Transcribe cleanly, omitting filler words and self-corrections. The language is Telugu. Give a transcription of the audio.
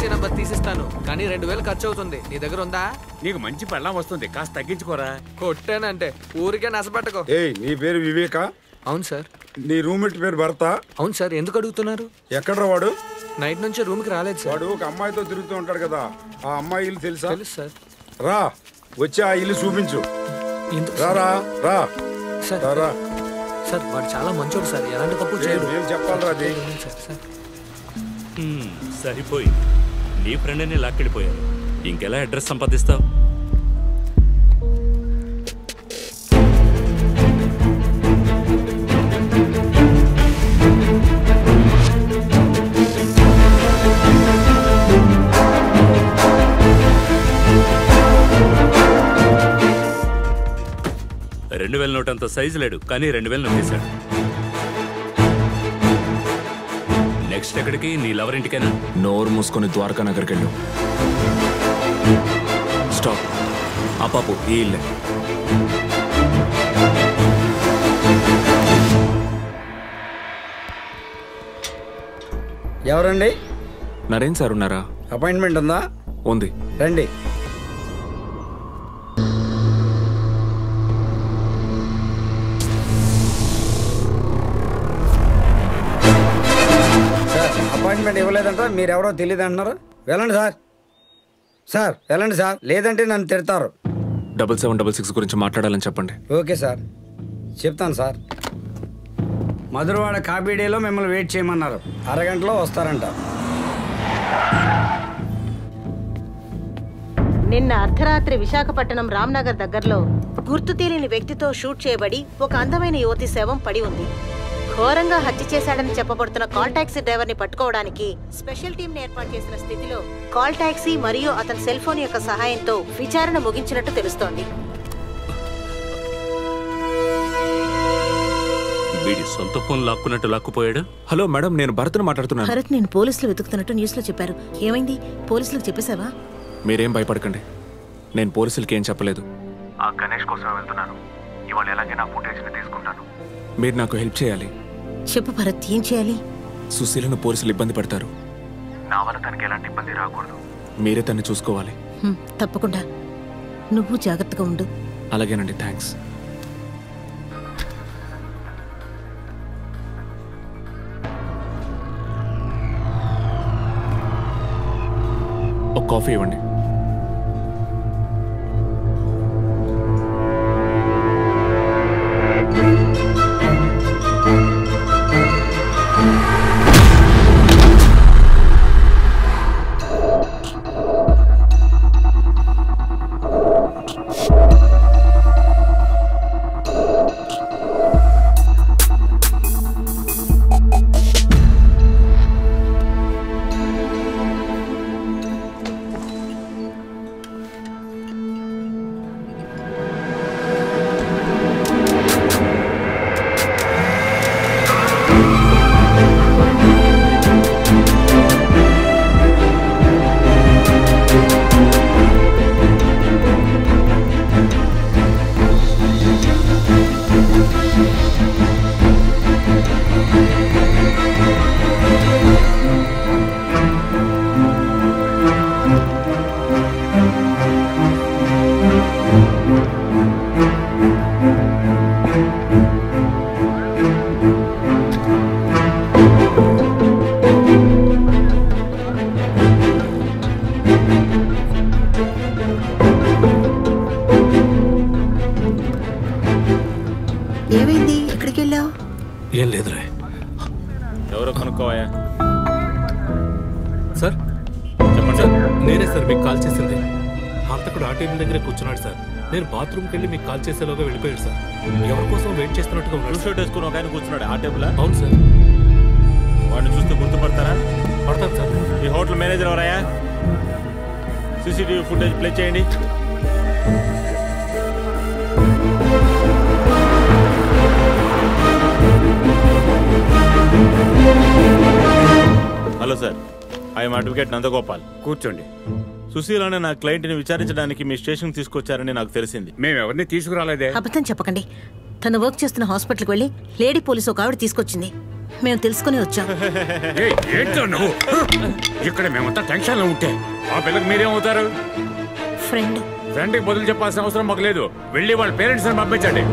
పాలసీ నంబర్ తీసిస్తాను, కానీ 2000 ఖర్చు అవుతుంది. నీ దగ్గర ఉందా? నీకు మంచి పెళ్ళం వస్తుంది, కాస్త తగ్గించుకోరా. కొట్టానంటే ఊరికే నసపెట్టకో. నీ పేరు వివేక? అవును సార్. నీ రూమ్మేట్ పేరు భర్త? అవును సార్. ఎందుకు అడుగుతున్నారు? ఎక్కడ్రా వాడు? నైట్ నుంచి రూమ్ కి రాలేదు సార్. వాడు ఒక అమ్మాయితో తిరుగుతూ ఉంటాడు కదా, ఆ అమ్మాయి ఇల్లు తెలుసా? తెలుసు సార్. రా, వచ్చి ఆ ఇల్లు చూపించు. ఎందుకు? రా సార్. రా సార్ వాడు చాలా మంచోడు సార్, ఎలాంటి తప్పు చేయడు. ఏం చెప్పాలరా అది? సరిపోయి నీ ఫ్రెండ్ని లాక్కెళ్ళిపోయారు, ఇంకెలా అడ్రస్ సంపాదిస్తావు? $2000 నోట్ అంత సైజు లేడు, కానీ 2000 నొక్కేశాడు. నెక్స్ట్ ఎక్కడికి? నీ లవర్ ఇంటికైనా? నోరు మూసుకొని ద్వారకా నగర్కి వెళ్ళు. స్టాప్. ఆ పాపు ఈ ఇల్లే. ఎవరండి? నరేన్ సార్ ఉన్నారా? అపాయింట్మెంట్ ఉందా? ఉంది, రండి. అపాయింట్మెంట్ ఇవ్వలేదంట, మీరెవరో తెలియదు అంటున్నారు. వెళ్ళండి సార్. సార్ వెళ్ళండి సార్, లేదంటే నన్ను తిడతారు. 7766 గురించి మాట్లాడాలని చెప్పండి. ఓకే సార్, చెప్తాను సార్. మధురవాడ కాఫీ డేలో మిమ్మల్ని వెయిట్ చేయమన్నారు, అరగంటలో వస్తారంట. నిన్న అర్ధరాత్రి విశాఖపట్నం రామ్నగర్ దగ్గరలో గుర్తు తెలియని వ్యక్తితో షూట్ చేయబడి ఒక అందమైన యువతి శవం పడి ఉంది. ఘోరంగా హత్య చేశాడని చెప్పబడుతున్న కాల్ టాక్సీ డ్రైవర్ ని పట్టుకోవడానికి స్పెషల్ టీం ఏర్పాటు చేసిన స్థితిలో కాల్ టాక్సీ మరియు అతని సెల్ ఫోన్ యొక్క సహాయంతో విచారణ ముగించినట్టు తెలుస్తోంది. వీడి సొంత ఫోన్ లాక్కున్నట్టు లాక్కుపోయాడు. హలో మేడం, నేను భరత్ను మాట్లాడుతున్నాను. భరత్ నేను పోలీసులు వెతుకుతున్నట్టు న్యూస్ లో చెప్పారు. ఏమైంది? పోలీసులకు చెప్పేశావా? మీరేం భయపడకండి, నేను పోలీసులకి ఏం చెప్పలేదు. ఆ గణేష్ కోసం వెళ్తున్నాను. ఇవాళ ఎలాగే నా ఫుటేజ్ ని తీసుకుంటాను. మీరు నాకు హెల్ప్ చేయాలి. చెప్పు భరత్, ఏం చేయాలి? సుశీలను పోలీసులు ఇబ్బంది పడతారు. నా వల్ల తనకి ఎలాంటి ఇబ్బంది రాకూడదు. మీరే తన్ని చూసుకోవాలి. తప్పకుండా, నువ్వు జాగ్రత్తగా ఉండు. అలాగేనండి, థ్యాంక్స్. ఒక కాఫీ ఇవ్వండి. ఏమైంది? ఎక్కడికి వెళ్ళావు? ఏం లేదురా. ఎవరో కనుక్కోవా సార్? చెప్పండి సార్. నేనే సార్ మీకు కాల్ చేసింది. హంతకుడు ఆ టేబుల్ దగ్గర కూర్చున్నాడు సార్. నేను బాత్రూమ్కి వెళ్ళి మీకు కాల్ చేసేలోగా వెళ్ళిపోయాడు సార్. ఎవరి కోసం వెయిట్ చేస్తున్నట్టుగా ఉన్నాడు. షర్ట్ వేసుకుని ఒక ఆయన కూర్చున్నాడు ఆ టేబుల్. అవును సార్. వాడిని చూస్తే గుర్తుపడతారా? పడతాను సార్. ఈ హోటల్ మేనేజర్ ఎవరయ్యా? సీసీటీవీ ఫుటేజ్ ప్లే చేయండి. Hello sir, I'm advocate Nandagopal. కూర్చోండి. సుశీల్ అనే నా క్లయింట్ని విచారించడానికి మీ స్టేషన్ తీసుకొచ్చారని నాకు తెలిసింది. మేము ఎవరిని తీసుకురాలేదే. అబద్ధం చెప్పకండి. తను వర్క్ చేస్తున్న హాస్పిటల్కి వెళ్ళి లేడీ పోలీసు ఒక ఆవిడ తీసుకొచ్చింది. మేము తెలుసుకుని వచ్చాం. ఏంటో నువ్వు ఇక్కడ మేమంతా టెన్షన్ లో ఉంటే ఆ పిల్లకి మీరేమవుతారు? ఫ్రెండ్. ఫ్రెండ్కి బదులు చెప్పాల్సిన అవసరం మాకు లేదు. వెళ్ళి వాళ్ళ పేరెంట్స్ పంపించండి.